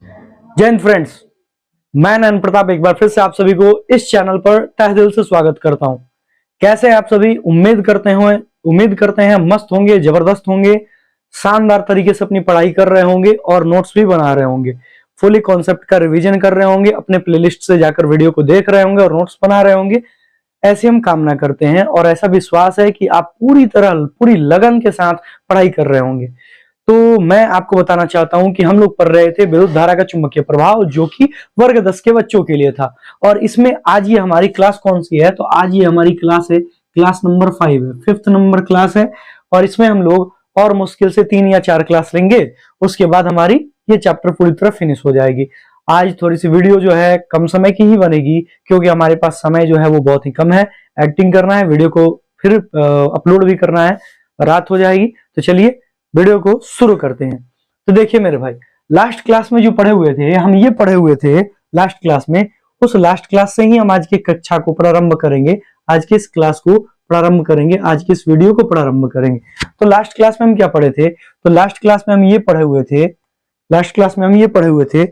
जय हिंद फ्रेंड्स, मैं नयन प्रताप एक बार फिर से आप सभी को इस चैनल पर तहे दिल से स्वागत करता हूं। कैसे हैं आप सभी? उम्मीद करते हैं मस्त होंगे, जबरदस्त होंगे, शानदार तरीके से अपनी पढ़ाई कर रहे होंगे और नोट्स भी बना रहे होंगे, फुली कॉन्सेप्ट का रिवीजन कर रहे होंगे, अपने प्लेलिस्ट से जाकर वीडियो को देख रहे होंगे और नोट्स बना रहे होंगे। ऐसी हम कामना करते हैं और ऐसा विश्वास है कि आप पूरी लगन के साथ पढ़ाई कर रहे होंगे। तो मैं आपको बताना चाहता हूं कि हम लोग पढ़ रहे थे विद्युत धारा का चुंबकीय प्रभाव, जो कि वर्ग 10 के बच्चों के लिए था। और इसमें आज ये हमारी क्लास कौन सी है? तो आज ये हमारी क्लास है, क्लास नंबर 5 है, 5th नंबर क्लास है। और इसमें हम लोग और मुश्किल से 3 या 4 क्लास लेंगे, उसके बाद हमारी ये चैप्टर पूरी तरह फिनिश हो जाएगी। आज थोड़ी सी वीडियो जो है कम समय की ही बनेगी, क्योंकि हमारे पास समय जो है वो बहुत ही कम है। एडिटिंग करना है, वीडियो को फिर अपलोड भी करना है, रात हो जाएगी। तो चलिए वीडियो को शुरू करते हैं। तो देखिए मेरे भाई, लास्ट क्लास में जो पढ़े हुए थे, हम ये पढ़े हुए थे लास्ट क्लास में, उस लास्ट क्लास से ही हम आज की कक्षा को प्रारंभ करेंगे, आज की इस क्लास को प्रारंभ करेंगे, आज की इस वीडियो को प्रारंभ करेंगे। तो लास्ट क्लास में हम क्या पढ़े थे? तो लास्ट क्लास में हम ये पढ़े हुए थे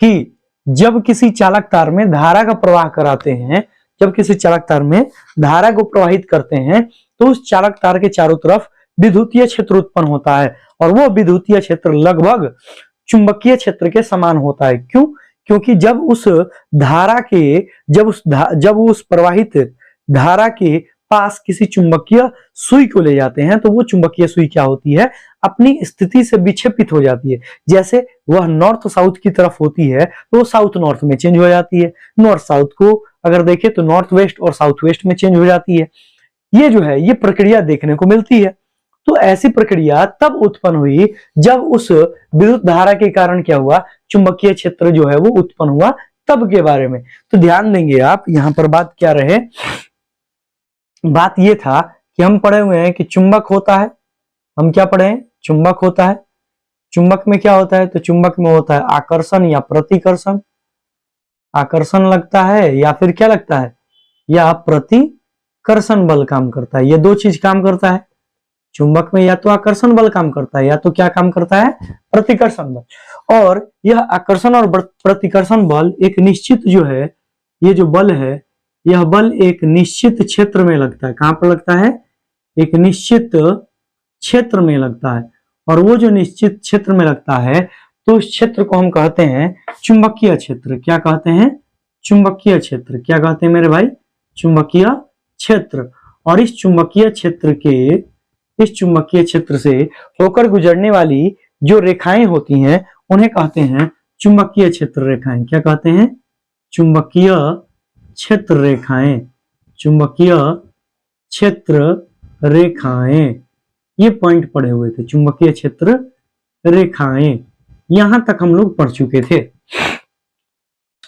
कि जब किसी चालक तार में धारा का प्रवाह कराते हैं, जब किसी चालक तार में धारा को प्रवाहित करते हैं, तो उस चालक तार के चारों तरफ विद्युतीय क्षेत्र उत्पन्न होता है और वो विद्युतीय क्षेत्र लगभग चुंबकीय क्षेत्र के समान होता है। क्यों? क्योंकि जब उस प्रवाहित धारा के पास किसी चुंबकीय सुई को ले जाते हैं, तो वो चुंबकीय सुई क्या होती है? अपनी स्थिति से विक्षेपित हो जाती है। जैसे वह नॉर्थ साउथ की तरफ होती है तो वो साउथ नॉर्थ में चेंज हो जाती है, नॉर्थ साउथ को अगर देखें तो नॉर्थ वेस्ट और साउथ वेस्ट में चेंज हो जाती है। ये जो है ये प्रक्रिया देखने को मिलती है। तो ऐसी प्रक्रिया तब उत्पन्न हुई जब उस विद्युत धारा के कारण क्या हुआ? चुंबकीय क्षेत्र जो है वो उत्पन्न हुआ, तब के बारे में। तो ध्यान देंगे आप, यहां पर बात क्या रहे? बात ये था कि हम पढ़े हुए हैं कि चुंबक होता है, हम क्या पढ़े हैं? चुंबक होता है। चुंबक में क्या होता है? तो चुंबक में होता है आकर्षण या प्रतिकर्षण। आकर्षण लगता है या फिर क्या लगता है? या प्रतिकर्षण बल काम करता है। ये दो चीज काम करता है चुंबक में, या तो आकर्षण बल काम करता है या तो क्या काम करता है? प्रतिकर्षण बल। और यह आकर्षण और प्रतिकर्षण बल एक निश्चित जो है, ये जो बल है, यह बल एक निश्चित क्षेत्र में लगता है। कहां पर लगता है? एक निश्चित क्षेत्र में लगता है। और वो जो निश्चित क्षेत्र में लगता है, तो उस क्षेत्र को हम कहते हैं चुंबकीय क्षेत्र। क्या कहते हैं? चुंबकीय क्षेत्र। क्या कहते हैं मेरे भाई? चुंबकीय क्षेत्र। और इस चुंबकीय क्षेत्र से होकर गुजरने वाली जो रेखाएं होती हैं, उन्हें कहते हैं चुंबकीय क्षेत्र रेखाएं। क्या कहते हैं? चुंबकीय क्षेत्र रेखाएं। चुंबकीय क्षेत्र रेखाएं, ये पॉइंट पढ़े हुए थे, चुंबकीय क्षेत्र रेखाएं। यहां तक हम लोग पढ़ चुके थे।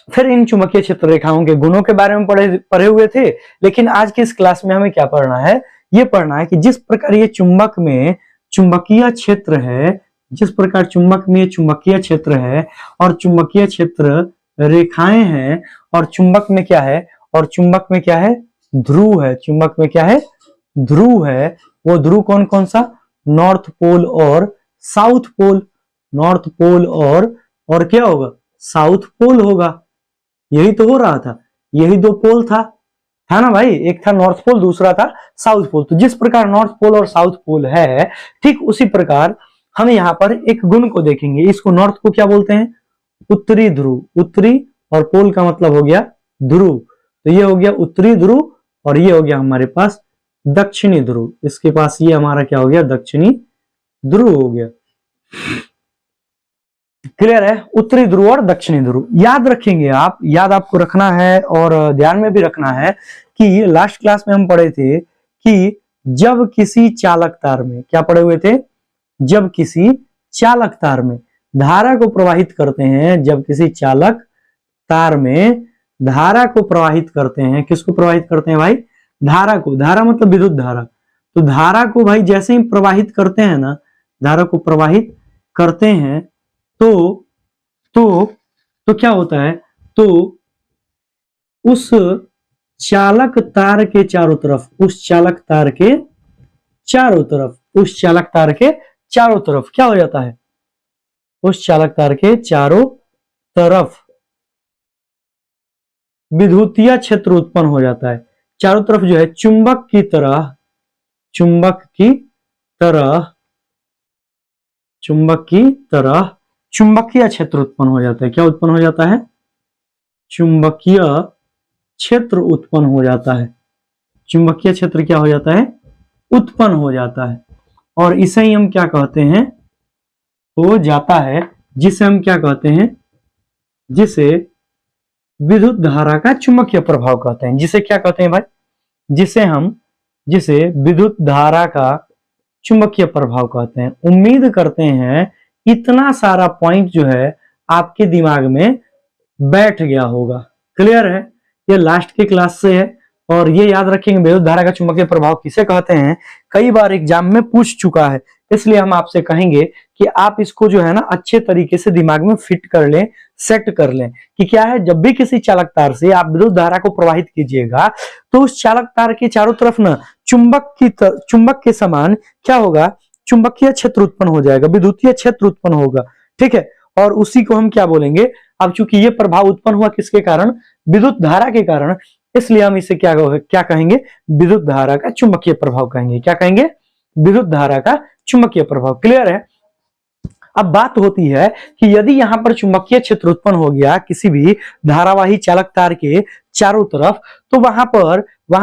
फिर इन चुंबकीय क्षेत्र रेखाओं के गुणों के बारे में पढ़े हुए थे। लेकिन आज की इस क्लास में हमें क्या पढ़ना है? ये पढ़ना है कि जिस प्रकार ये चुंबक में चुंबकीय क्षेत्र है, जिस प्रकार चुंबक में चुंबकीय क्षेत्र है और चुंबकीय क्षेत्र रेखाएं हैं, और चुंबक में क्या है? और चुंबक में क्या है? ध्रुव है। चुंबक में क्या है? ध्रुव है। वो ध्रुव कौन कौन सा? नॉर्थ पोल और साउथ पोल। नॉर्थ पोल और क्या होगा? साउथ पोल होगा। यही तो हो रहा था, यही दो पोल था, है ना भाई? एक था नॉर्थ पोल, दूसरा था साउथ पोल। तो जिस प्रकार नॉर्थ पोल और साउथ पोल है, ठीक उसी प्रकार हम यहाँ पर एक गुण को देखेंगे। इसको नॉर्थ को क्या बोलते हैं? उत्तरी ध्रुव। उत्तरी और पोल का मतलब हो गया ध्रुव। तो ये हो गया उत्तरी ध्रुव और ये हो गया हमारे पास दक्षिणी ध्रुव। इसके पास ये हमारा क्या हो गया? दक्षिणी ध्रुव हो गया। क्लियर है? उत्तरी ध्रुव और दक्षिणी ध्रुव याद रखेंगे आप, याद आपको रखना है और ध्यान में भी रखना है कि लास्ट क्लास में हम पढ़े थे कि जब किसी चालक तार में, क्या पढ़े हुए थे? जब किसी चालक तार में धारा को प्रवाहित करते हैं, जब किसी चालक तार में धारा को प्रवाहित करते हैं, किसको प्रवाहित करते हैं भाई? धारा को। धारा मतलब विद्युत धारा। तो धारा को भाई जैसे ही प्रवाहित करते हैं ना, धारा को प्रवाहित करते हैं, तो क्या होता है? तो उस चालक तार के चारों तरफ, उस चालक तार के चारों तरफ क्या हो जाता है? उस चालक तार के चारों तरफ विद्युतीय क्षेत्र उत्पन्न हो जाता है। चारों तरफ जो है चुंबक की तरह चुंबकीय क्षेत्र उत्पन्न हो जाता है। क्या उत्पन्न हो जाता है? चुंबकीय क्षेत्र उत्पन्न हो जाता है। चुंबकीय क्षेत्र क्या हो जाता है? उत्पन्न हो जाता है। और इसे ही हम क्या कहते हैं? हो जाता है, जिसे हम क्या कहते हैं? जिसे विद्युत धारा का चुंबकीय प्रभाव कहते हैं। जिसे क्या कहते हैं भाई? जिसे विद्युत धारा का चुंबकीय प्रभाव कहते हैं। उम्मीद करते हैं इतना सारा पॉइंट जो है आपके दिमाग में बैठ गया होगा। क्लियर है? ये लास्ट की क्लास से है और ये याद रखेंगे विद्युत धारा का चुंबकीय प्रभाव किसे कहते हैं, कई बार एग्जाम में पूछ चुका है। इसलिए हम आपसे कहेंगे कि आप इसको जो है ना अच्छे तरीके से दिमाग में फिट कर लें, सेट कर लें कि क्या है, जब भी किसी चालक तार से आप विद्युत धारा को प्रवाहित कीजिएगा तो उस चालक तार के चारों तरफ ना चुंबक के समान क्या होगा? चुंबकीय क्षेत्र उत्पन्न हो जाएगा, विद्युतीय क्षेत्र उत्पन्न होगा। ठीक है, और उसी को हम क्या बोलेंगे? अब चूंकि ये प्रभाव उत्पन्न हुआ किसके कारण? विद्युत धारा के कारण, इसलिए हम इसे क्या कहेंगे? विद्युत धारा का चुंबकीय प्रभाव कहेंगे। क्या कहेंगे? विद्युत धारा का चुंबकीय प्रभाव। क्लियर है? अब बात होती है कि यदि यहां पर चुंबकीय क्षेत्र उत्पन्न हो गया किसी भी धारावाही चालक तार के चारों तरफ, तो वहां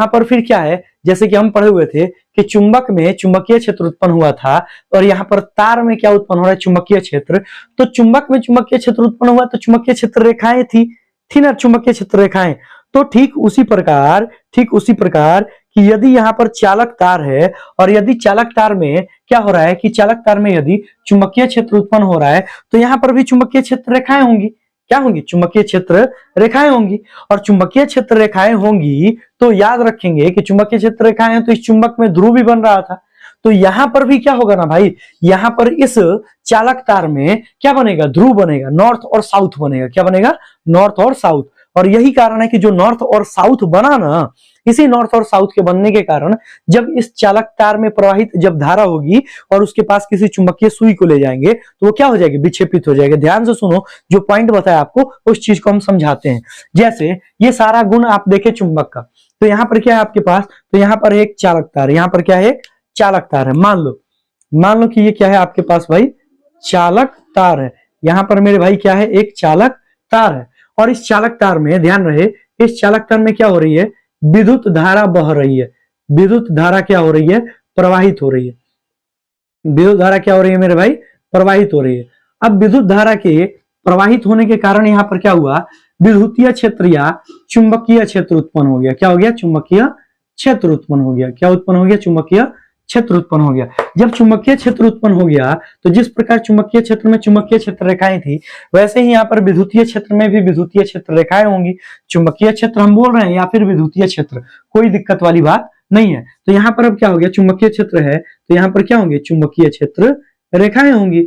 पर फिर क्या है, जैसे कि हम पढ़े हुए थे कि चुंबक में चुंबकीय क्षेत्र उत्पन्न हुआ था और यहाँ पर तार में क्या उत्पन्न हो रहा है? चुंबकीय क्षेत्र। तो चुंबक में चुंबकीय क्षेत्र उत्पन्न हुआ तो चुंबकीय क्षेत्र रेखाएं थी ना, चुंबकीय क्षेत्र रेखाएं। तो ठीक उसी प्रकार कि यदि यहाँ पर चालक तार है और यदि चालक तार में क्या हो रहा है कि चालक तार में यदि चुंबकीय क्षेत्र उत्पन्न हो रहा है तो यहाँ पर भी चुंबकीय क्षेत्र रेखाएं होंगी। क्या होंगी? चुंबकीय क्षेत्र रेखाएं होंगी। और चुंबकीय क्षेत्र रेखाएं होंगी तो याद रखेंगे कि चुंबकीय क्षेत्र रेखाएं हैं तो इस चुंबक में ध्रुव भी बन रहा था। तो यहां पर भी क्या होगा ना भाई, यहां पर इस चालक तार में क्या बनेगा? ध्रुव बनेगा, नॉर्थ और साउथ बनेगा। क्या बनेगा? नॉर्थ और साउथ। और यही कारण है कि जो नॉर्थ और साउथ बना ना, इसी नॉर्थ और साउथ के बनने के कारण जब इस चालक तार में प्रवाहित जब धारा होगी और उसके पास किसी चुंबकीय सुई को ले जाएंगे तो वो क्या हो जाएगी? विक्षेपित हो जाएगी। ध्यान से सुनो, जो पॉइंट बताया आपको उस चीज को हम समझाते हैं। जैसे ये सारा गुण आप देखें चुंबक का, तो यहाँ पर क्या है आपके पास? तो यहाँ पर एक चालक तार, यहाँ पर क्या है? एक चालक तार है। मान लो कि ये क्या है आपके पास भाई? चालक तार है। यहाँ पर मेरे भाई क्या है? एक चालक तार है। और इस चालक तार में ध्यान रहे, इस चालक तार में क्या हो रही है? विद्युत धारा बह रही है। विद्युत धारा क्या हो रही है? प्रवाहित हो रही है। विद्युत धारा क्या हो रही है मेरे भाई? प्रवाहित हो रही है। अब विद्युत धारा के प्रवाहित होने के कारण यहाँ पर क्या हुआ? विद्युतीय क्षेत्र या चुंबकीय क्षेत्र उत्पन्न हो गया। क्या हो गया? चुंबकीय क्षेत्र उत्पन्न हो गया। क्या उत्पन्न हो गया? चुंबकीय क्षेत्र उत्पन्न हो गया। जब चुंबकीय क्षेत्र उत्पन्न हो गया तो जिस प्रकार चुंबकीय क्षेत्र में चुंबकीय क्षेत्र रेखाएं थी, वैसे ही यहाँ पर विद्युतीय क्षेत्र में भी विद्युतीय क्षेत्र रेखाएं होंगी। चुंबकीय क्षेत्र हम बोल रहे हैं या फिर विद्युतीय क्षेत्र, कोई दिक्कत वाली बात नहीं है। तो यहाँ पर अब क्या हो गया? चुंबकीय क्षेत्र है तो यहाँ पर क्या होंगे? चुंबकीय क्षेत्र रेखाएं होंगी।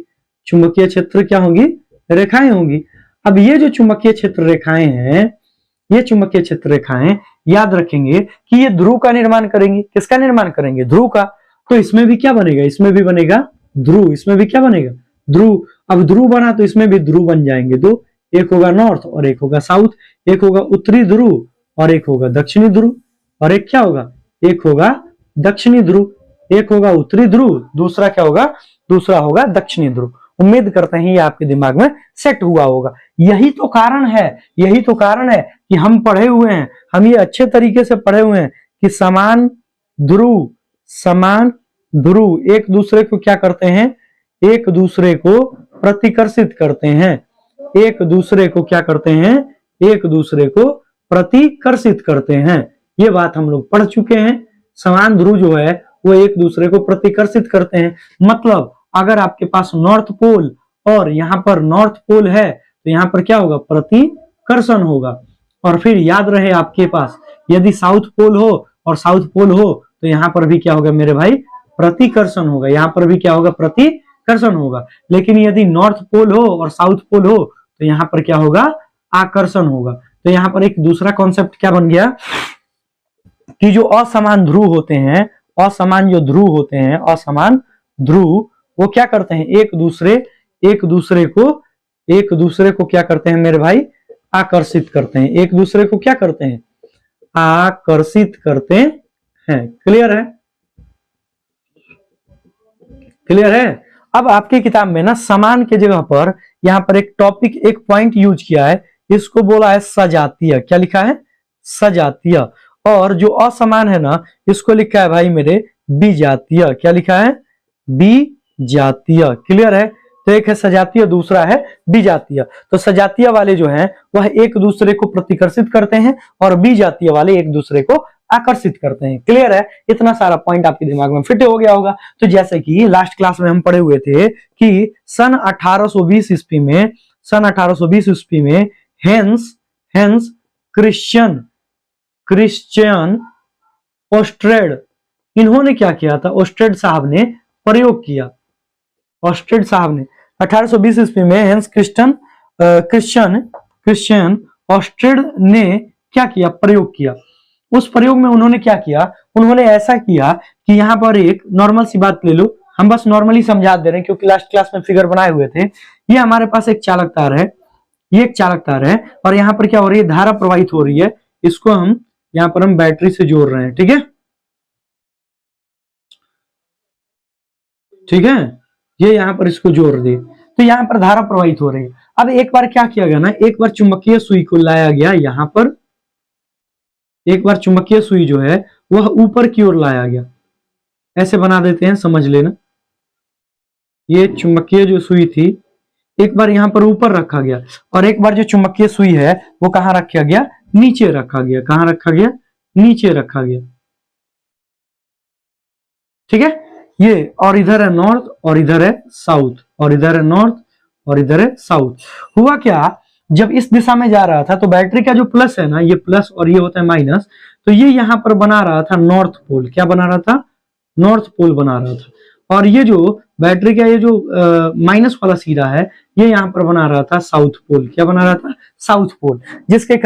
चुंबकीय क्षेत्र क्या होंगी? रेखाएं होंगी। अब ये जो चुंबकीय क्षेत्र रेखाएं हैं, ये चुंबकीय क्षेत्र रेखाएं याद रखेंगे कि ये ध्रुव का निर्माण करेंगी। किसका निर्माण करेंगे? ध्रुव का। तो इसमें भी क्या बनेगा? इसमें भी बनेगा ध्रुव। इसमें भी क्या बनेगा? ध्रुव। अब ध्रुव बना तो इसमें भी ध्रुव बन जाएंगे दो, एक होगा नॉर्थ और एक होगा साउथ। एक होगा उत्तरी ध्रुव और एक होगा दक्षिणी ध्रुव। और एक क्या होगा? एक होगा दक्षिणी ध्रुव। एक होगा उत्तरी ध्रुव, दूसरा क्या होगा? दूसरा होगा दक्षिणी ध्रुव। उम्मीद करते हैं ये आपके दिमाग में सेट हुआ होगा। यही तो कारण है कि हम पढ़े हुए हैं, हम ये अच्छे तरीके से पढ़े हुए हैं कि समान ध्रुव एक दूसरे को क्या करते हैं? एक दूसरे को प्रतिकर्षित करते हैं। एक दूसरे को क्या करते हैं? एक दूसरे को प्रतिकर्षित करते हैं। ये बात हम लोग पढ़ चुके हैं। समान ध्रुव जो है वो एक दूसरे को प्रतिकर्षित करते हैं। मतलब अगर आपके पास नॉर्थ पोल और यहाँ पर नॉर्थ पोल है तो यहाँ पर क्या होगा? प्रतिकर्षण होगा। और फिर याद रहे आपके पास यदि साउथ पोल हो और साउथ पोल हो तो यहाँ पर भी क्या होगा मेरे भाई? प्रतिकर्षण होगा। यहाँ पर भी क्या होगा? प्रतिकर्षण होगा। लेकिन यदि नॉर्थ पोल हो और साउथ पोल हो तो यहाँ पर क्या होगा? आकर्षण होगा। तो यहाँ पर एक दूसरा कॉन्सेप्ट क्या बन गया कि जो असमान ध्रुव होते हैं, असमान ध्रुव वो क्या करते हैं? एक दूसरे को क्या करते हैं मेरे भाई, आकर्षित करते हैं, एक दूसरे को क्या करते हैं, आकर्षित करते हैं। क्लियर है, क्लियर है। अब आपकी किताब में ना समान के जगह पर यहां पर एक टॉपिक, एक पॉइंट यूज किया है, इसको बोला है सजातीय। क्या लिखा है, सजातीय। और जो असमान है ना, इसको लिखा है भाई मेरे विजातीय। क्या लिखा है, विजातीय। क्लियर है। तो एक है सजातीय, दूसरा है विजातीय। तो सजातीय वाले जो हैं वह एक दूसरे को प्रतिकर्षित करते हैं और विजातीय वाले एक दूसरे को आकर्षित करते हैं। क्लियर है। इतना सारा पॉइंट आपके दिमाग में फिट हो गया होगा। तो जैसे कि लास्ट क्लास में हम पढ़े हुए थे कि सन 1820 ईस्वी में, सन 1820 ईस्वी में हेंस क्रिश्चियन ओस्ट्रेड, इन्होंने क्या किया था, ओस्ट्रेड साहब ने प्रयोग किया। ओस्ट्रेड साहब ने 1820 ईस्वी में हेंस क्रिश्चियन ओस्ट्रेड ने क्या किया, प्रयोग किया। उस प्रयोग में उन्होंने क्या किया, उन्होंने ऐसा किया कि यहां पर एक नॉर्मल सी बात ले लो, हम बस नॉर्मली समझा दे रहे हैं क्योंकि लास्ट क्लास में फिगर बनाए हुए थे। ये हमारे पास एक चालक तार है, ये एक चालक तार है और यहाँ पर क्या हो रही है, धारा प्रवाहित हो रही है। इसको हम यहाँ पर हम बैटरी से जोड़ रहे हैं। ठीक है, ठीक है, ये यहाँ पर इसको जोड़ दिए तो यहाँ पर धारा प्रवाहित हो रही है। अब एक बार क्या किया गया ना, एक बार चुंबकीय सुई को लाया गया यहाँ पर, एक बार चुंबकीय सुई जो है वह ऊपर की ओर लाया गया। ऐसे बना देते हैं, समझ लेना। ये चुंबकीय जो सुई थी एक बार यहाँ पर ऊपर रखा गया और एक बार जो चुंबकीय सुई है वो कहाँ रखा गया, नीचे रखा गया। कहाँ रखा गया, नीचे रखा गया। ठीक है, ये और इधर है नॉर्थ और इधर है साउथ, और इधर है नॉर्थ और इधर है साउथ। हुआ क्या, जब इस दिशा में जा रहा था तो बैटरी का जो प्लस है ना, ये प्लस और ये होता है माइनस, तो ये यहां पर बना रहा था नॉर्थ पोल। क्या बना रहा था, नॉर्थ पोल बना रहा था। और ये जो बैटरी का ये जो माइनस वाला सिरा है ये यहाँ पर बना रहा था साउथ पोल। क्या बना रहा था, साउथ पोल। जिसके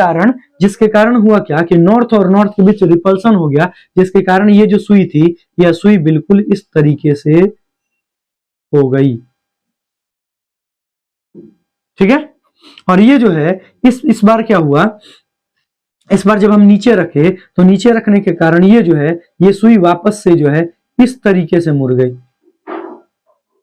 कारण हुआ क्या कि नॉर्थ और नॉर्थ के बीच रिपल्सन हो गया, जिसके कारण ये जो सुई थी यह सुई बिल्कुल इस तरीके से हो गई। ठीक है, और ये जो है इस बार क्या हुआ, इस बार जब हम नीचे रखे तो नीचे रखने के कारण ये जो है ये सुई वापस से जो है इस तरीके से मुड़ गई,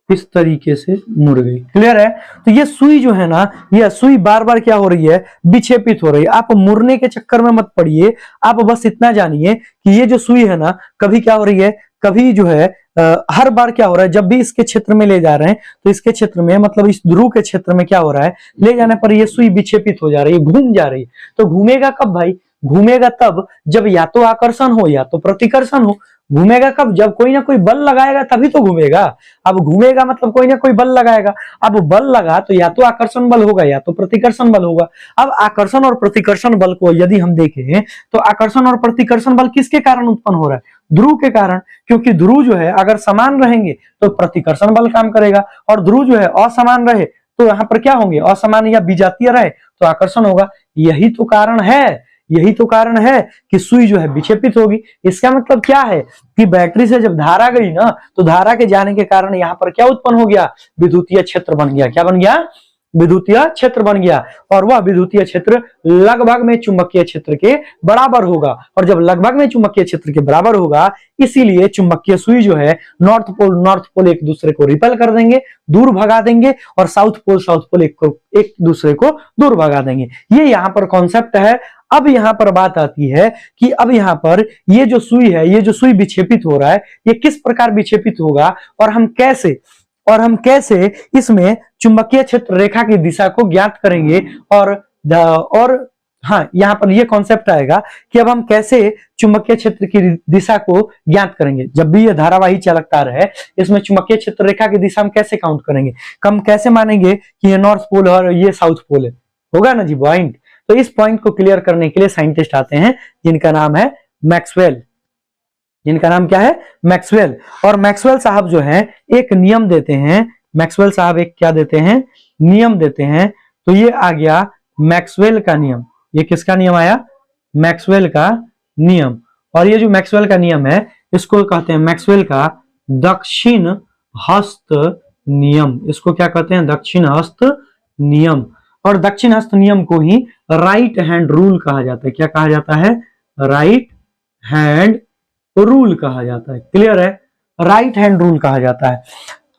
इस तरीके से मुड़ गई। क्लियर है। तो ये सुई जो है ना, ये सुई बार बार क्या हो रही है, विक्षेपित हो रही है। आप मुड़ने के चक्कर में मत पड़िए, आप बस इतना जानिए कि ये जो सुई है ना कभी क्या हो रही है, कभी जो है हर बार क्या हो रहा है, जब भी इसके क्षेत्र में ले जा रहे हैं तो इसके क्षेत्र में मतलब इस ध्रुव के क्षेत्र में क्या हो रहा है, ले जाने पर ये सुई विक्षेपित हो जा रही है, घूम जा रही है। तो घूमेगा कब भाई, घूमेगा तब जब या तो आकर्षण हो या तो प्रतिकर्षण हो। घूमेगा कब, जब कोई ना कोई बल लगाएगा तभी तो घूमेगा। अब घूमेगा मतलब कोई ना कोई बल लगाएगा। अब बल लगा तो या तो आकर्षण बल होगा या तो प्रतिकर्षण बल होगा। अब आकर्षण और प्रतिकर्षण बल को यदि हम देखें तो आकर्षण और प्रतिकर्षण बल किसके कारण उत्पन्न हो रहा है, ध्रुव के कारण। क्योंकि ध्रुव जो है अगर समान रहेंगे तो प्रतिकर्षण बल काम करेगा, और ध्रुव जो है असमान रहे तो यहाँ पर क्या होंगे, असमान या विजातीय रहे तो आकर्षण होगा। यही तो कारण है, यही तो कारण है कि सुई जो है विक्षेपित होगी। इसका मतलब क्या है कि बैटरी से जब धारा गई ना तो धारा के जाने के कारण यहाँ पर क्या उत्पन्न हो गया, विद्युतीय क्षेत्र बन गया। क्या बन गया, विद्युतीय क्षेत्र बन गया। और वह विद्युतीय क्षेत्र लगभग में चुंबकीय क्षेत्र के बराबर होगा। और जब लगभग में चुंबकीय क्षेत्र के बराबर होगा इसीलिए चुंबकीय सुई जो है नॉर्थ पोल एक दूसरे को रिपेल कर देंगे, दूर भगा देंगे, और साउथ पोल एक दूसरे को दूर भगा देंगे। ये यहाँ पर कॉन्सेप्ट है। अब यहाँ पर बात आती है कि अब यहाँ पर ये जो सुई है, ये जो सुई विक्षेपित हो रहा है ये किस प्रकार विक्षेपित होगा और हम कैसे इसमें चुंबकीय क्षेत्र रेखा की दिशा को ज्ञात करेंगे। और हाँ, यहाँ पर ये कॉन्सेप्ट आएगा कि अब हम कैसे चुंबकीय क्षेत्र की दिशा को ज्ञात करेंगे। जब भी ये धारावाही चालक तार है इसमें चुंबकीय क्षेत्र रेखा की दिशा हम कैसे काउंट करेंगे, हम कैसे मानेंगे कि ये नॉर्थ पोल है और ये साउथ पोल है, होगा ना जी पॉइंट। तो इस पॉइंट को क्लियर करने के लिए साइंटिस्ट आते हैं जिनका नाम है मैक्सवेल। जिनका नाम क्या है, मैक्सवेल। और मैक्सवेल साहब जो है एक नियम देते हैं, मैक्सवेल साहब एक क्या देते हैं, नियम देते हैं। तो ये आ गया मैक्सवेल का नियम। ये किसका नियम आया, मैक्सवेल का नियम। और ये जो मैक्सवेल का नियम है इसको कहते हैं मैक्सवेल का दक्षिण हस्त नियम, इसको क्या कहते हैं, दक्षिण हस्त नियम। और दक्षिण हस्त नियम को ही राइट हैंड रूल कहा जाता है। क्या कहा जाता है, राइट हैंड रूल कहा जाता है। क्लियर है, राइट हैंड रूल कहा जाता है।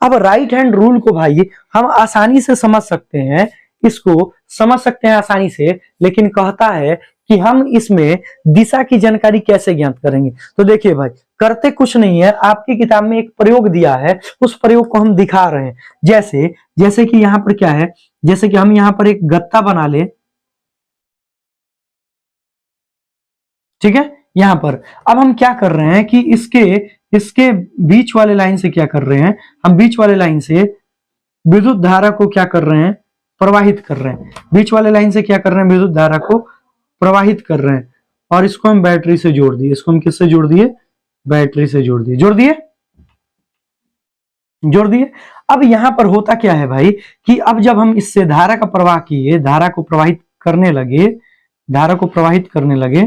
अब राइट हैंड रूल को भाई हम आसानी से समझ सकते हैं, इसको समझ सकते हैं आसानी से, लेकिन कहता है कि हम इसमें दिशा की जानकारी कैसे ज्ञात करेंगे। तो देखिए भाई, करते कुछ नहीं है, आपकी किताब में एक प्रयोग दिया है, उस प्रयोग को हम दिखा रहे हैं। जैसे जैसे कि यहां पर क्या है, जैसे कि हम यहां पर एक गत्ता बना ले, ठीक है। यहां पर अब हम क्या कर रहे हैं कि इसके इसके बीच वाले लाइन से क्या कर रहे हैं, हम बीच वाले लाइन से विद्युत धारा को क्या कर रहे हैं, प्रवाहित कर रहे हैं। बीच वाले लाइन से क्या कर रहे हैं, विद्युत धारा को प्रवाहित कर रहे हैं। और इसको हम बैटरी से जोड़ दिए, इसको हम किससे जोड़ दिए, बैटरी से जोड़ दिए, जोड़ दिए, जोड़ दिए। अब यहां पर होता क्या है भाई कि अब जब हम इससे धारा का प्रवाह किए, धारा को प्रवाहित करने लगे, धारा को प्रवाहित करने लगे,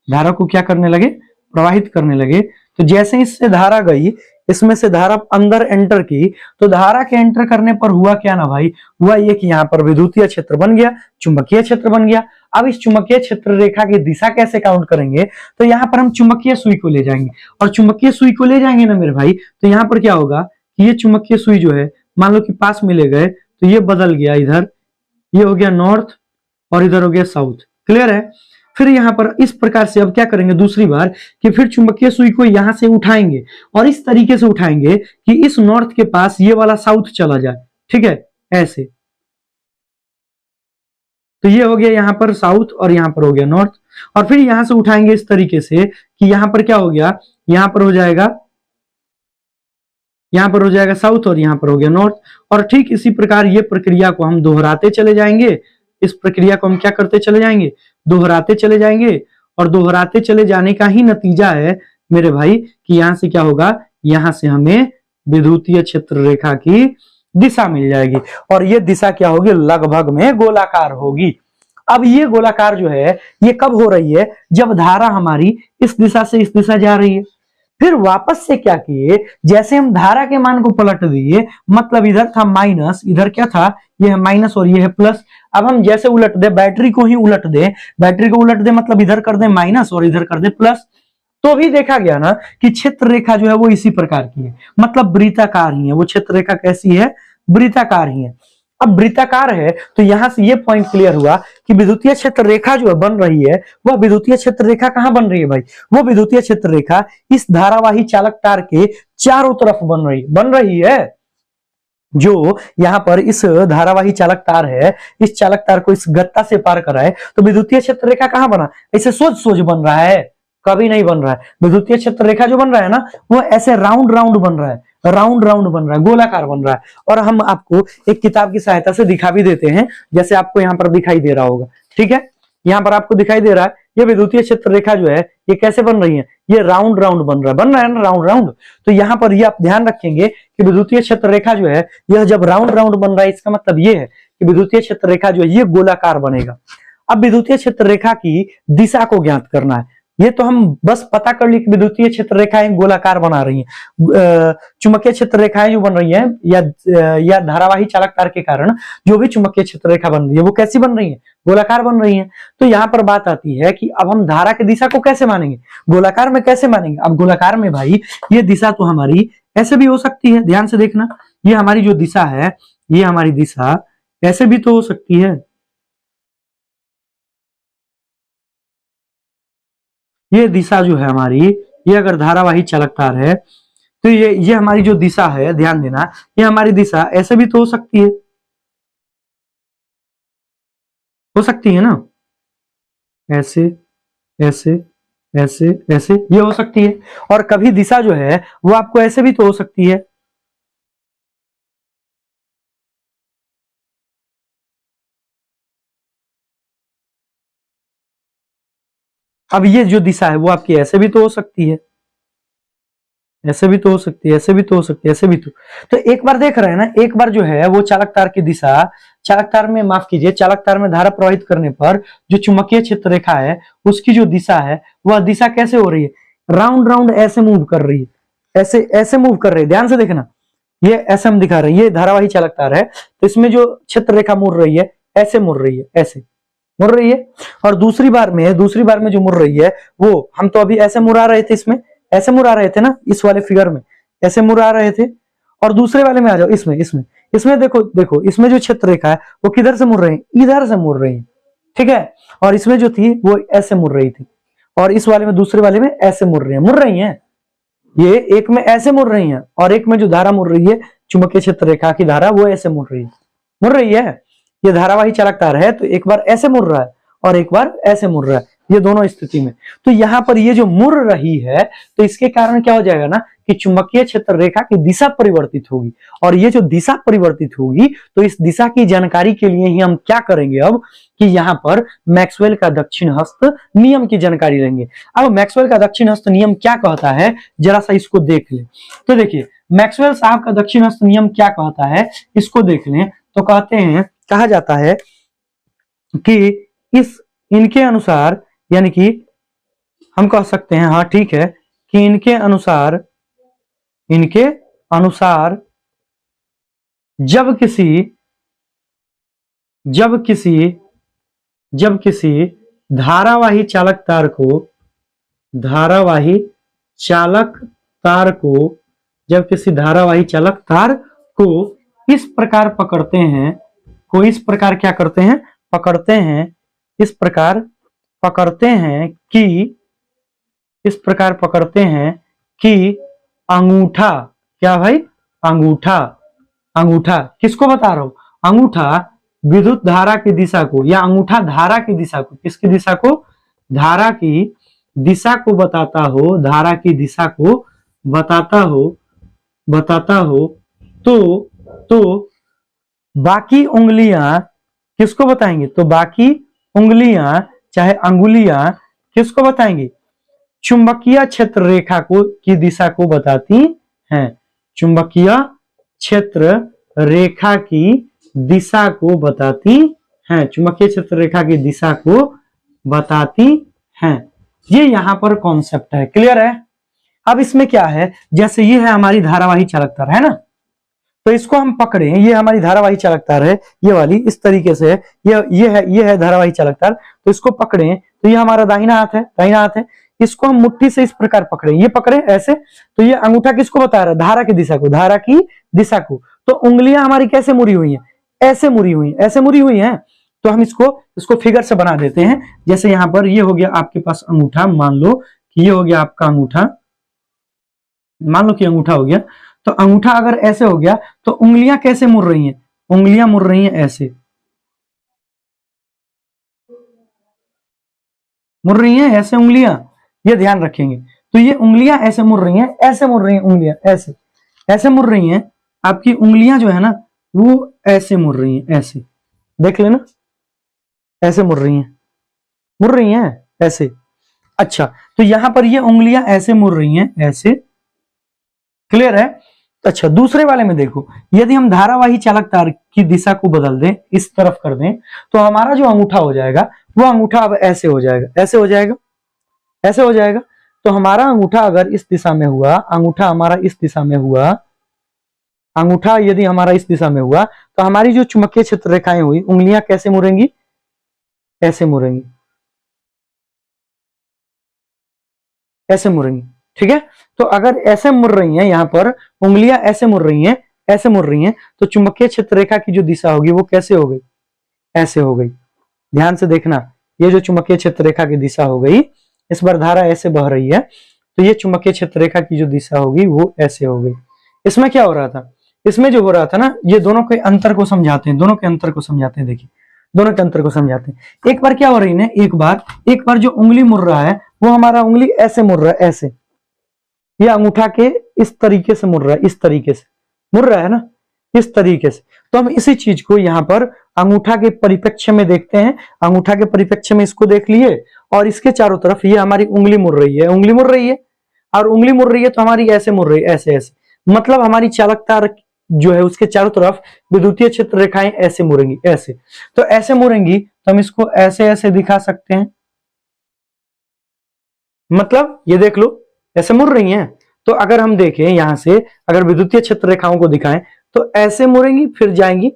धारा को क्या करने लगे, प्रवाहित करने लगे, तो जैसे इससे धारा गई, इसमें से धारा अंदर एंटर की, तो धारा के एंटर करने पर हुआ क्या ना भाई, हुआ ये कि यहाँ पर विद्युतीय क्षेत्र बन गया, चुंबकीय क्षेत्र बन गया। अब इस चुंबकीय क्षेत्र रेखा की दिशा कैसे काउंट करेंगे, तो यहाँ पर हम चुंबकीय सुई को ले जाएंगे, और चुंबकीय सुई को ले जाएंगे ना मेरे भाई, तो यहाँ पर क्या होगा कि ये चुंबकीय सुई जो है, मान लो कि पास में ले गए, तो ये बदल गया, इधर ये हो गया नॉर्थ और इधर हो गया साउथ। क्लियर है। फिर यहां पर इस प्रकार से अब क्या करेंगे दूसरी बार कि फिर चुंबकीय सुई को यहां से उठाएंगे, और इस तरीके से उठाएंगे कि इस नॉर्थ के पास ये वाला साउथ चला जाए, ठीक है, ऐसे। तो ये हो गया यहाँ पर साउथ और यहाँ पर हो गया नॉर्थ, और फिर यहां से उठाएंगे इस तरीके से कि यहां पर क्या हो गया, यहां पर हो जाएगा, यहां पर हो जाएगा साउथ और यहां पर हो गया नॉर्थ। और ठीक इसी प्रकार ये प्रक्रिया को हम दोहराते चले जाएंगे, इस प्रक्रिया को हम क्या करते चले जाएंगे, दोहराते चले जाएंगे। और दोहराते चले जाने का ही नतीजा है मेरे भाई कि यहां से क्या होगा, यहां से हमें विद्युतीय क्षेत्र रेखा की दिशा मिल जाएगी, और ये दिशा क्या होगी, लगभग में गोलाकार होगी। अब ये गोलाकार जो है ये कब हो रही है, जब धारा हमारी इस दिशा से इस दिशा जा रही है। फिर वापस से क्या किए, जैसे हम धारा के मान को पलट दिए, मतलब इधर था माइनस, इधर क्या था, ये है माइनस और ये है प्लस। अब हम जैसे उलट दे, बैटरी को ही उलट दे, बैटरी को उलट दे मतलब इधर कर दे माइनस और इधर कर दे प्लस, तो भी देखा गया ना कि क्षेत्र रेखा जो है वो इसी प्रकार की है, मतलब वृत्ताकार ही है वो क्षेत्र रेखा। कैसी है, वृत्ताकार ही है। अब वृत्ताकार है तो यहां से ये पॉइंट क्लियर हुआ कि विद्युतीय क्षेत्र रेखा जो बन रही है, वह विद्युतीय क्षेत्र रेखा कहां बन रही है भाई, वो विद्युतीय क्षेत्र रेखा इस धारावाही चालक तार के चारों तरफ बन रही है। जो यहां पर इस धारावाही चालक तार है, इस चालक तार को इस गत्ता से पार कराए, तो विद्युतीय क्षेत्र रेखा कहां बना, ऐसे सोच सोच बन रहा है, कभी नहीं बन रहा है। विद्युतीय क्षेत्र रेखा जो बन रहा है ना, वो ऐसे राउंड राउंड बन रहा है, राउंड राउंड बन रहा है, गोलाकार बन रहा है। और हम आपको एक किताब की सहायता से दिखा भी देते हैं, जैसे आपको यहाँ पर दिखाई दे रहा होगा, ठीक है, यहाँ पर आपको दिखाई दे रहा है ये विद्युतीय क्षेत्र रेखा जो है ये कैसे बन रही है, ये राउंड राउंड बन रहा है ना, राउंड राउंड। तो यहाँ पर ये आप ध्यान रखेंगे कि विद्युतीय क्षेत्र रेखा जो है यह जब राउंड राउंड बन रहा है, इसका मतलब ये है कि विद्युतीय क्षेत्र रेखा जो है ये गोलाकार बनेगा। अब विद्युतीय क्षेत्र रेखा की दिशा को ज्ञात करना है, ये तो हम बस पता कर ली कि विद्युतीय क्षेत्र रेखाएं गोलाकार बना रही हैं। चुंबकीय क्षेत्र रेखाएं जो बन रही हैं या धारावाही चालक तार के कारण जो भी चुंबकीय क्षेत्र रेखा बन रही है वो कैसी बन रही है, गोलाकार बन रही है। तो यहाँ पर बात आती है कि अब हम धारा की दिशा को कैसे मानेंगे, गोलाकार में कैसे मानेंगे। अब गोलाकार में भाई ये दिशा तो हमारी ऐसे भी हो सकती है, ध्यान से देखना, ये हमारी जो दिशा है, ये हमारी दिशा ऐसे भी तो हो सकती है। ये दिशा जो है हमारी, ये अगर धारावाही चालक तार है तो ये हमारी जो दिशा है, ध्यान देना, ये हमारी दिशा ऐसे भी तो हो सकती है ना, ऐसे ऐसे ऐसे ऐसे ये हो सकती है। और कभी दिशा जो है वो आपको ऐसे भी तो हो सकती है, अब ये जो दिशा है वो आपकी ऐसे भी तो हो सकती है, ऐसे भी तो हो सकती है, ऐसे भी तो हो सकती है, ऐसे भी तो एक बार देख रहे हैं ना, एक बार जो है वो चालक तार की दिशा, चालक तार में माफ कीजिए, चालक तार में धारा प्रवाहित करने पर जो चुंबकीय क्षेत्र रेखा है उसकी जो दिशा है वह दिशा कैसे हो रही है, राउंड राउंड ऐसे मूव कर रही है, ऐसे ऐसे मूव कर रही है, ध्यान से देखना, ये ऐसे हम दिखा रहे हैं, ये धारावाही चालक तार है, तो इसमें जो क्षेत्र रेखा मुड़ रही है ऐसे मुड़ रही है, ऐसे मुड़ रही है। और दूसरी बार में जो मुड़ रही है वो, हम तो अभी ऐसे मुड़ा रहे थे, इसमें ऐसे मुड़ा रहे थे ना, इस वाले फिगर में ऐसे मुड़ा रहे थे। और दूसरे वाले में आ जाओ, इसमें देखो इसमें जो क्षेत्र रेखा है वो किधर से मुड़ रही है, इधर से मुड़ रही है, ठीक है। और इसमें जो थी वो ऐसे मुड़ रही थी, और इस वाले में, दूसरे वाले में ऐसे मुड़ रही है। ये एक में ऐसे मुड़ रही है और एक में जो धारा मुड़ रही है चुंबकीय क्षेत्र रेखा की धारा, वो ऐसे मुड़ रही है। ये धारावाही चालक तार है, तो एक बार ऐसे मुड़ रहा है और एक बार ऐसे मुड़ रहा है, ये दोनों स्थिति में। तो यहां पर ये जो मुड़ रही है, तो इसके कारण क्या हो जाएगा ना कि चुंबकीय क्षेत्र रेखा की दिशा परिवर्तित होगी। और ये जो दिशा परिवर्तित होगी, तो इस दिशा की जानकारी के लिए ही हम क्या करेंगे अब कि यहाँ पर मैक्सवेल का दक्षिण हस्त नियम की जानकारी लेंगे। अब मैक्सवेल का दक्षिण हस्त नियम क्या कहता है, जरा सा इसको देख ले। तो देखिए मैक्सवेल साहब का दक्षिण हस्त नियम क्या कहता है, इसको देख लें। तो कहते हैं, कहा जाता है कि इनके अनुसार, यानी कि हम कह सकते हैं, हाँ ठीक है, कि इनके अनुसार जब किसी धारावाही चालक तार को इस प्रकार पकड़ते हैं, इस प्रकार क्या करते हैं, इस प्रकार पकड़ते हैं कि अंगूठा, क्या भाई, अंगूठा किसको बता रहा हूं, अंगूठा विद्युत धारा की दिशा को, या अंगूठा धारा की दिशा को, किसकी दिशा को, धारा की दिशा को बताता हो, तो बाकी उंगलियां किसको बताएंगे, तो बाकी उंगलियां चाहे अंगुलियां किसको बताएंगी, चुंबकीय क्षेत्र रेखा की दिशा को बताती हैं, चुंबकीय क्षेत्र रेखा की दिशा को बताती हैं, चुंबकीय क्षेत्र रेखा की दिशा को बताती हैं। ये यहां पर कॉन्सेप्ट है, क्लियर है। अब इसमें क्या है, जैसे ये है हमारी धारावाही चालक तार है ना, तो इसको हम पकड़े, ये हमारी धारावाही चालक तार है, ये वाली इस तरीके से है, ये है धारावाही चालक तार। तो इसको पकड़े, तो ये हमारा दाहिना हाथ है, इसको हम मुट्ठी से इस प्रकार पकड़े, ये पकड़े ऐसे, तो ये अंगूठा किसको बता रहा है, धारा की दिशा को। तो उंगलियां हमारी कैसे मुड़ी हुई हैं, ऐसे मुड़ी हुई हैं। तो हम इसको फिगर से बना देते हैं। जैसे यहां पर ये हो गया आपके पास अंगूठा, मान लो कि ये हो गया आपका अंगूठा, मान लो कि अंगूठा हो गया। तो अंगूठा अगर ऐसे हो गया, तो उंगलियां कैसे मुड़ रही हैं, उंगलियां मुड़ रही हैं ऐसे, मुड़ रही हैं ऐसे उंगलियां, ये ध्यान रखेंगे। तो ये उंगलियां ऐसे मुड़ रही हैं, उंगलियां ऐसे मुड़ रही हैं। आपकी उंगलियां जो है ना वो ऐसे मुड़ रही हैं, ऐसे देख लेना, ऐसे मुड़ रही हैं ऐसे। अच्छा, तो यहां पर ये उंगलियां ऐसे मुड़ रही हैं, ऐसे, क्लियर है। अच्छा, दूसरे वाले में देखो, यदि हम धारावाही चालक तार की दिशा को बदल दें, इस तरफ कर दें, तो हमारा जो अंगूठा हो जाएगा, वो अंगूठा अब ऐसे हो जाएगा। तो हमारा अंगूठा अगर इस दिशा में हुआ, अंगूठा यदि हमारा इस दिशा में हुआ, तो हमारी जो चुंबकीय क्षेत्र रेखाएं हुई, उंगलियां कैसे मुड़ेंगी, ऐसे मुड़ेंगी, ठीक है। तो अगर ऐसे मुड़ रही हैं, यहां पर उंगलियां ऐसे मुड़ रही हैं, तो चुंबकीय क्षेत्र रेखा की जो दिशा होगी वो कैसे हो गई, ऐसे हो गई। ध्यान से देखना, ये जो चुंबकीय क्षेत्र रेखा की दिशा हो गई, इस बार धारा ऐसे बह रही है, तो ये चुंबकीय क्षेत्र रेखा की जो दिशा होगी वो ऐसे हो गई। इसमें क्या हो रहा था, इसमें जो हो रहा था ना, ये दोनों के अंतर को समझाते हैं, देखिए दोनों के अंतर को समझाते हैं। एक बार क्या हो रही है, एक बार जो उंगली मुड़ रहा है, वो हमारा उंगली ऐसे मुड़ रहा है, ऐसे, ये अंगूठा के इस तरीके से मुड़ रहा है, इस तरीके से मुड़ रहा है ना, इस तरीके से। तो हम इसी चीज को यहाँ पर अंगूठा के परिप्रेक्ष्य में देखते हैं, अंगूठा के परिप्रेक्ष्य में इसको देख लिए, और इसके चारों तरफ ये हमारी उंगली मुड़ रही है, और उंगली मुड़ रही है तो हमारी ऐसे मुड़ रही है, ऐसे, मतलब हमारी चालक तार जो है उसके चारों तरफ विद्युतीय क्षेत्र रेखाएं ऐसे मुड़ेंगी, ऐसे। तो ऐसे मुड़ेंगी तो हम इसको ऐसे दिखा सकते हैं, मतलब ये देख लो ऐसे मुड़ रही हैं, तो अगर हम देखें यहां से, अगर विद्युतीय क्षेत्र रेखाओं को दिखाएं तो ऐसे मुड़ेंगी फिर जाएंगी,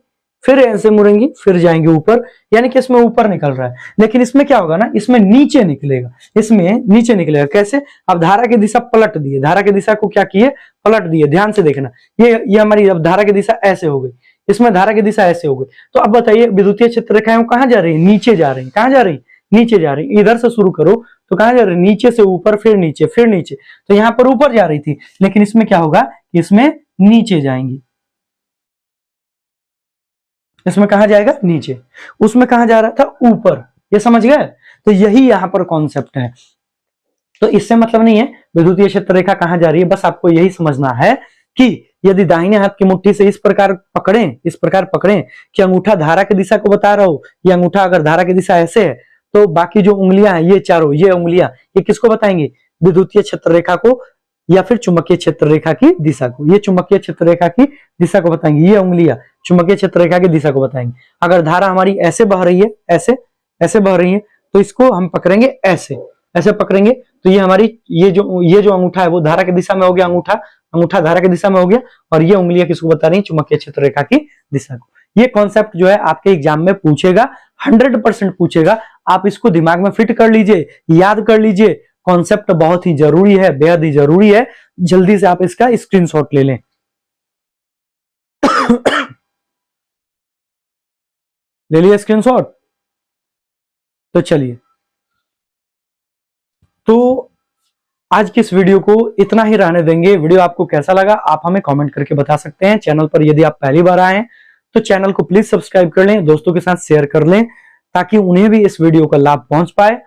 फिर ऐसे मुड़ेंगी फिर जाएंगे ऊपर, यानी कि इसमें ऊपर निकल रहा है। लेकिन इसमें क्या होगा ना, इसमें नीचे निकलेगा, इसमें नीचे निकलेगा। कैसे? अब धारा की दिशा पलट दिए, धारा की दिशा को क्या किए, पलट दिए। ध्यान से देखना, ये हमारी अब धारा की दिशा ऐसे हो गई, इसमें धारा की दिशा ऐसे हो गई। तो अब बताइए विद्युतीय क्षेत्र रेखाएं कहां जा रही है, नीचे जा रही है। कहां जा रही, नीचे जा रही। इधर से शुरू करो तो कहां जा रही, नीचे से ऊपर, फिर नीचे, फिर नीचे। तो यहां पर ऊपर जा रही थी, लेकिन इसमें क्या होगा, इसमें नीचे जाएंगी। इसमें कहा जाएगा, नीचे। उसमें कहा जा रहा था, ऊपर। ये समझ गए? तो यही यहां पर कॉन्सेप्ट है। तो इससे मतलब नहीं है विद्युतीय क्षेत्र रेखा कहां जा रही है, बस आपको यही समझना है कि यदि दाहिने हाथ की मुट्ठी से इस प्रकार पकड़ें, इस प्रकार पकड़ें कि अंगूठा धारा की दिशा को बता रहा हो, या अंगूठा अगर धारा की दिशा ऐसे है तो बाकी जो उंगलियां हैं, ये चारों, ये उंगलियां, ये किसको बताएंगे, विद्युतीय क्षेत्र रेखा को या फिर चुंबकीय क्षेत्र रेखा की दिशा को। ये चुंबकीय क्षेत्र रेखा की दिशा को बताएंगे, ये उंगलियां चुंबकीय क्षेत्र रेखा की दिशा को बताएंगे। अगर धारा हमारी ऐसे बह रही है, ऐसे ऐसे बह रही है, तो इसको हम पकड़ेंगे ऐसे, ऐसे पकड़ेंगे तो ये हमारी ये जो अंगूठा है वो धारा की दिशा में हो गया, अंगूठा धारा की दिशा में हो गया, और ये उंगलियां किसको बता रही है, चुंबकीय क्षेत्र रेखा की दिशा को। ये कॉन्सेप्ट जो है आपके एग्जाम में पूछेगा, 100% पूछेगा। आप इसको दिमाग में फिट कर लीजिए, याद कर लीजिए। कॉन्सेप्ट बहुत ही जरूरी है, बेहद ही जरूरी है। जल्दी से आप इसका स्क्रीनशॉट ले लें। ले लिया स्क्रीनशॉट? तो चलिए, तो आज की इस वीडियो को इतना ही रहने देंगे। वीडियो आपको कैसा लगा आप हमें कमेंट करके बता सकते हैं। चैनल पर यदि आप पहली बार आए हैं तो चैनल को प्लीज सब्सक्राइब कर लें, दोस्तों के साथ शेयर कर लें, ताकि उन्हें भी इस वीडियो का लाभ पहुंच पाए।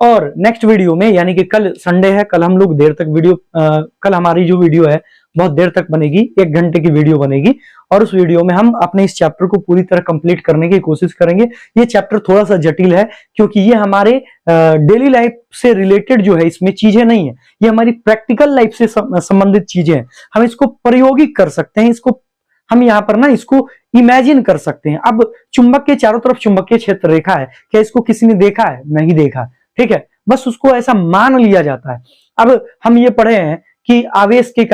और नेक्स्ट वीडियो में, यानी कि कल संडे है, कल हम लोग देर तक वीडियो, कल हमारी जो वीडियो है बहुत देर तक बनेगी, 1 घंटे की वीडियो बनेगी, और उस वीडियो में हम अपने इस चैप्टर को पूरी तरह कंप्लीट करने की कोशिश करेंगे। ये चैप्टर थोड़ा सा जटिल है, क्योंकि ये हमारे डेली लाइफ से रिलेटेड जो है, इसमें चीजें नहीं है, ये हमारी प्रैक्टिकल लाइफ से संबंधित चीजें हैं। हम इसको प्रायोगिक कर सकते हैं, इसको हम यहाँ पर ना इसको इमेजिन कर सकते हैं। अब चुंबक के चारों तरफ चुंबकीय क्षेत्र रेखा है, क्या इसको किसी ने देखा है? नहीं देखा, ठीक है, बस उसको ऐसा मान लिया जाता है। अब हम ये पढ़े हैं कि आवेश के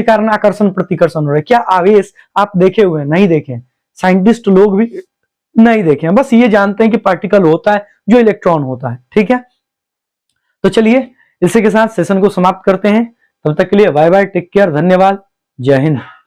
कारण आकर्षण प्रतिकर्षण हो रहा है। क्या आवेश आप देखे हुए हैं? नहीं देखे, साइंटिस्ट लोग भी नहीं देखे हैं, बस ये जानते हैं कि पार्टिकल होता है जो इलेक्ट्रॉन होता है, ठीक है। तो चलिए इसी के साथ सेशन को समाप्त करते हैं। तब तक के लिए बाय बाय, टेक केयर, धन्यवाद, जय हिंद।